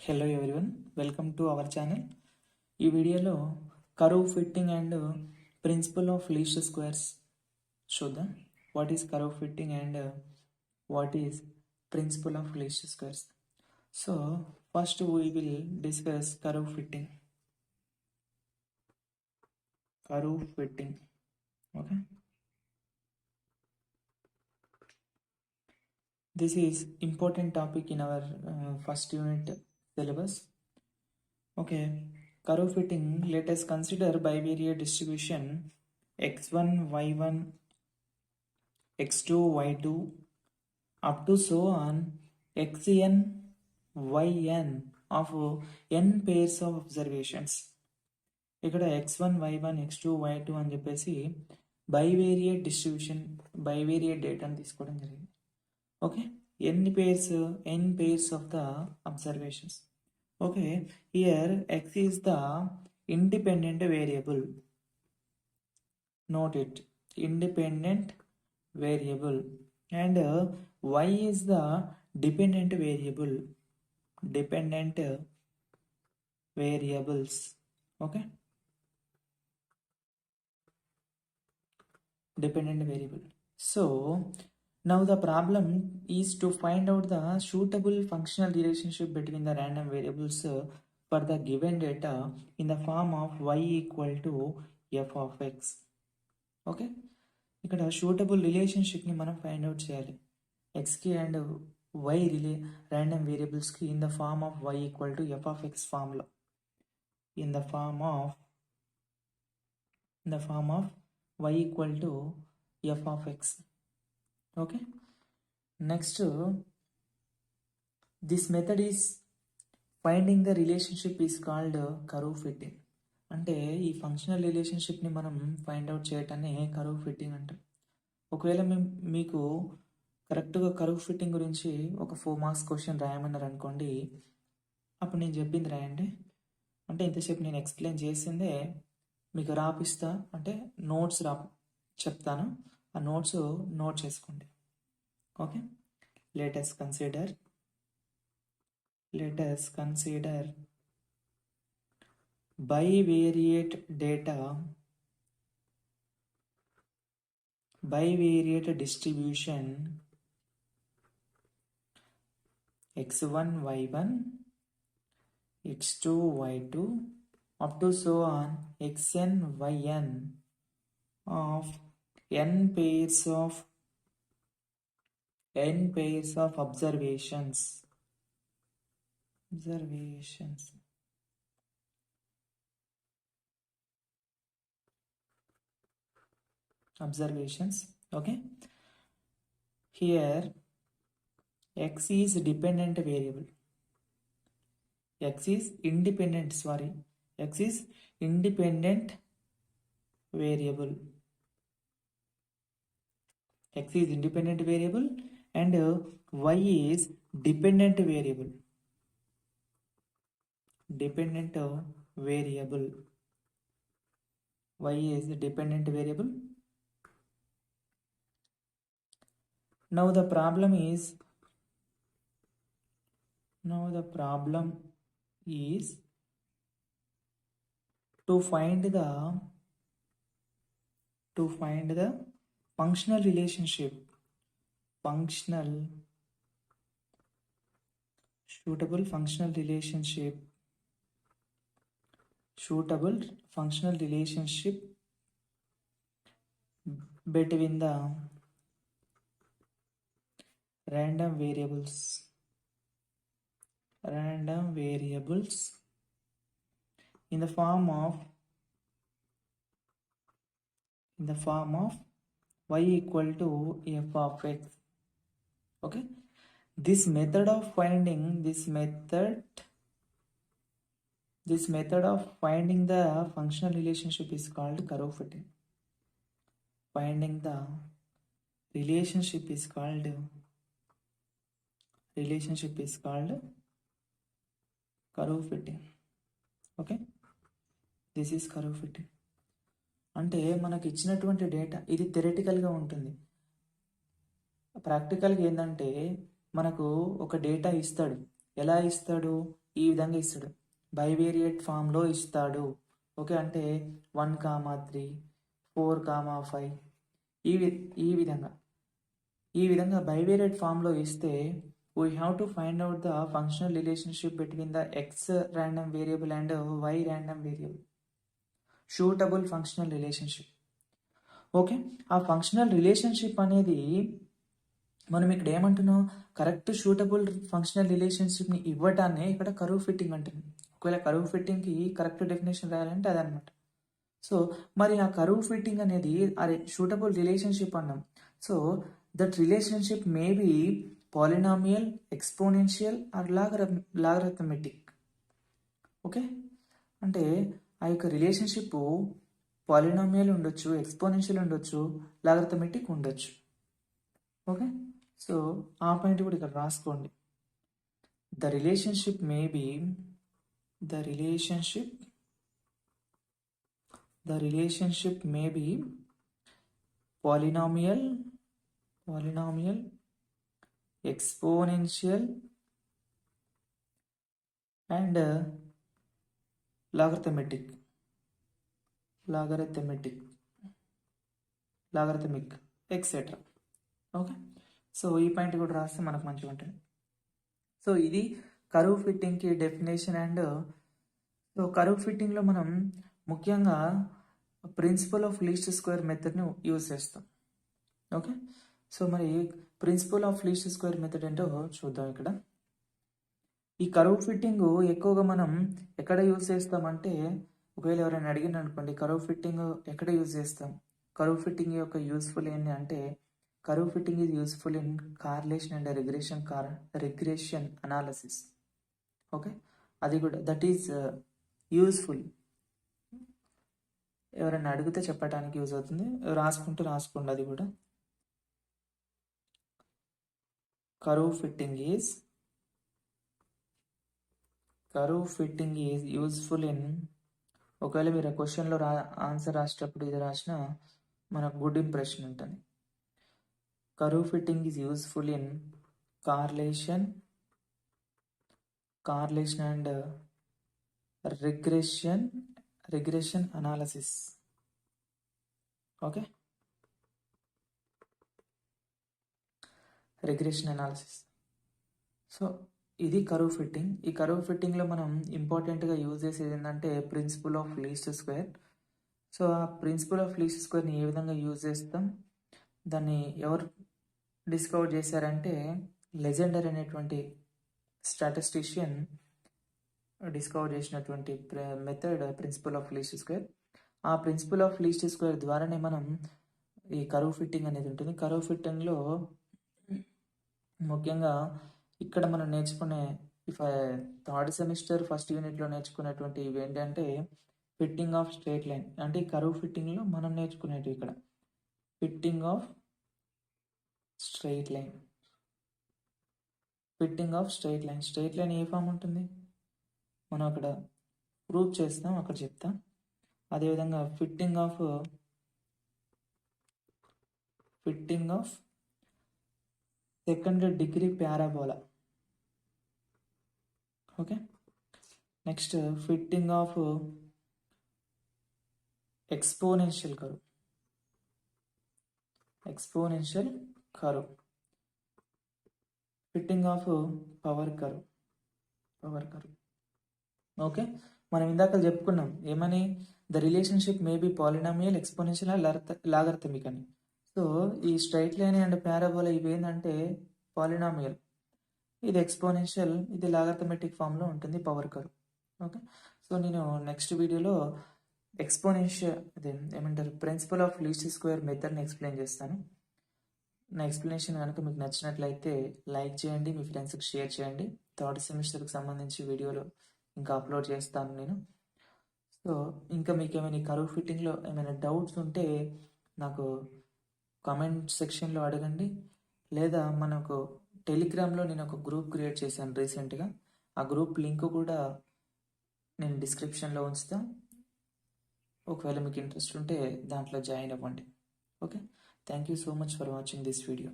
Hello everyone, welcome to our channel. ఈ వీడియోలో curve fitting and principle of least squares చూద్దాం. What is curve fitting and what is principle of least squares. So first we will discuss curve fitting. Okay, this is important topic in our first unit syllabus. Okay, curve fitting, let us consider bivariate distribution x1 y1 x2 y2 up to so on xn yn of n pairs of observations. ఇక్కడ x1 y1 x2 y2 అని చెప్పేసి bivariate distribution, bivariate డేటాని తీసుకోవడం జరిగింది. Okay, ఎన్ని pairs of the observations. Okay, here x is the independent variable. Note it, independent variable, and y is the dependent variables. Okay, dependent variable. So now the problem is to find out the suitable functional relationship between the random variables for the given data in the form of y equal to f of x. Okay, ఇక్కడ suitable రిలేషన్షిప్ని మనం find out చేయాలి ఎక్స్కి and Y random వేరియబుల్స్కి in the form of Y equal to F of X ఫార్మ్లో, in the form of Y equal to F of X. Okay, next this method is finding the relationship is called curve fitting. అంటే ఈ functional రిలేషన్షిప్ని మనం find out చేయటాన్ని curve fitting అంటాం. ఒకవేళ మీకు కరెక్ట్గా కర్వ్ ఫిట్టింగ్ గురించి ఒక 4 మార్క్స్ క్వశ్చన్ రాయమన్నారు అనుకోండి, అప్పుడు నేను చెప్పింది రాయండి. అంటే ఇంతసేపు నేను ఎక్స్ప్లెయిన్ చేసిందే మీకు రాపిస్తా, అంటే నోట్స్ చెప్తాను, ఆ నోట్స్ నోట్ చేసుకోండి. Okay, let us consider bivariate distribution x1 y1 x2 y2 up to so on xn yn of n pairs of observations. Okay, here x is independent variable. X is independent variable. X is independent variable and y is dependent variable. Y is dependent variable. Now the problem is to find the functional relationship, suitable functional relationship between the random variables in the form of y equal to f of x. Okay, this method of finding the functional relationship is called curve fitting. Finding the relationship is called curve fitting. Okay, this is curve fitting. అంటే మనకి ఇచ్చినటువంటి data ఇది థియరిటికల్గా ఉంటుంది. ప్రాక్టికల్గా ఏంటంటే మనకు ఒక data ఇస్తాడు. ఎలా ఇస్తాడు? ఈ విధంగా ఇస్తాడు, బైవేరియేట్ ఫామ్లో ఇస్తాడు. ఓకే, అంటే 1,3 4,5 ఈ విధంగా బైవేరియేట్ ఫామ్లో ఇస్తే we have to find out the functional relationship between the x random variable and y random variable. Suitable functional relationship. Okay, ఆ ఫంక్షనల్ రిలేషన్షిప్ అనేది మనం ఇక్కడ ఏమంటున్నాం, కరెక్ట్ షూటబుల్ ఫంక్షనల్ రిలేషన్షిప్ని ఇవ్వటాన్ని ఇక్కడ కర్వ్ ఫిట్టింగ్ అంటున్నాం. ఒకవేళ కర్వ్ ఫిట్టింగ్కి కరెక్ట్ డెఫినేషన్ రాయాలంటే అదనమాట. సో మరి ఆ కర్వ్ ఫిట్టింగ్ అనేది అరే షూటబుల్ రిలేషన్షిప్ అన్నాం. So that relationship may be polynomial, exponential or logarithmic. Okay, అంటే ఆ యొక్క రిలేషన్షిప్ పాలినామియల్ ఉండొచ్చు, ఎక్స్పోనెన్షియల్ ఉండొచ్చు, లాగరిథమెటిక్ ఉండొచ్చు. ఓకే, సో ఆ పాయింట్ కూడా ఇక్కడ రాసుకోండి. The relationship may be polynomial, exponential and logarithmic, etc. Okay, so ఈ పాయింట్ కూడా రాస్తే మనకు మంచిగా ఉంటుంది. సో ఇది కర్వ్ ఫిట్టింగ్కి డెఫినేషన్. అండ్ సో కర్వ్ ఫిట్టింగ్లో మనం ముఖ్యంగా ప్రిన్సిపల్ ఆఫ్ లీస్ట్ స్క్వేర్ మెథడ్ని యూజ్ చేస్తాం. ఓకే, సో మరి principle of least square method ఏంటో చూద్దాం. ఇక్కడ ఈ కర్వ్ ఫిట్టింగ్ ఎక్కువగా మనం ఎక్కడ యూజ్ చేస్తామంటే, ఒకవేళ ఎవరైనా అడిగిన అనుకోండి కర్వ్ ఫిట్టింగ్ ఎక్కడ యూజ్ చేస్తాం, కర్వ్ ఫిట్టింగ్ యొక్క యూస్ఫుల్ ఏంటి అంటే, curve fitting is useful in correlation and regression analysis. Okay, అది కూడా దట్ ఈజ్ యూస్ఫుల్. ఎవరైనా అడిగితే చెప్పడానికి యూజ్ అవుతుంది, రాసుకోండి. అది కూడా curve fitting is useful in, ఒకవేళ మీరు క్వశ్చన్లో ఆన్సర్ రాసేటప్పుడు ఇది రాసినా మనకు గుడ్ ఇంప్రెషన్ ఉంటుంది. Curve fitting is useful in correlation and regression analysis. Okay, regression analysis. So ఇది కర్వ్ ఫిట్టింగ్. ఈ కర్వ్ ఫిట్టింగ్లో మనం ఇంపార్టెంట్గా యూజ్ చేసేది ఏంటంటే principle of least square. So ఆ ప్రిన్సిపల్ ఆఫ్ లీస్ట్ స్క్వేర్ని ఏ విధంగా యూజ్ చేస్తాం, దాన్ని ఎవరు డిస్కవర్ చేశారంటే లెజెండర్ అనేటువంటి స్టాటిస్టిషియన్ డిస్కవర్ చేసినటువంటి method principle of least square. ఆ ప్రిన్సిపల్ ఆఫ్ లీస్ట్ స్క్వేర్ ద్వారానే మనం ఈ కర్వ్ ఫిట్టింగ్ అనేది ఉంటుంది. కర్వ్ ఫిట్టింగ్లో ముఖ్యంగా ఇక్కడ మనం నేర్చుకునే థర్డ్ సెమిస్టర్ ఫస్ట్ యూనిట్లో నేర్చుకునేటువంటి ఇవి ఏంటంటే ఫిట్టింగ్ ఆఫ్ స్ట్రైట్ లైన్. అంటే ఈ కర్వ్ ఫిట్టింగ్లో మనం నేర్చుకునేటివి ఇక్కడ fitting of straight line. Straight line ఏ ఫామ్ ఉంటుంది మనం అక్కడ ప్రూవ్ చేస్తాం, అక్కడ చెప్తాం. అదేవిధంగా fitting of second degree parabola. Okay, next fitting of exponential curve, fitting of power curve. Okay, మనం ఇందాక చెప్పుకున్నాం ఏమని, the relationship may be polynomial, exponential, logarithmic అని. సో ఈ స్ట్రైట్ లైన్ అండ్ పారాబోలా ఇవి ఏంటంటే పాలినామియల్, ఇది ఎక్స్పోనెన్షియల్, ఇది లాగరిథమెటిక్ ఫామ్లో ఉంటుంది పవర్ కర్వ్. ఓకే, సో నేను నెక్స్ట్ వీడియోలో ప్రిన్సిపల్ ఆఫ్ లీస్ట్ స్క్వేర్ మెథడ్ని ఎక్స్ప్లెయిన్ చేస్తాను. నా ఎక్స్ప్లెనేషన్ కనుక మీకు నచ్చినట్లయితే లైక్ చేయండి, మీ ఫ్రెండ్స్కి షేర్ చేయండి. థర్డ్ సెమిస్టర్కి సంబంధించి వీడియోలు ఇంకా అప్లోడ్ చేస్తాను నేను. సో ఇంకా మీకు ఏమైనా కర్వ్ ఫిట్టింగ్లో ఏమైనా డౌట్స్ ఉంటే నాకు కామెంట్ సెక్షన్లో అడగండి, లేదా మనకు టెలిగ్రామ్లో నేను ఒక గ్రూప్ క్రియేట్ చేశాను రీసెంట్గా. ఆ గ్రూప్ లింక్ కూడా నేను డిస్క్రిప్షన్లో ఉంచుతాను. ఒకవేళ మీకు ఇంట్రెస్ట్ ఉంటే దాంట్లో జాయిన్ అవ్వండి. Okay, thank you so much for watching this video.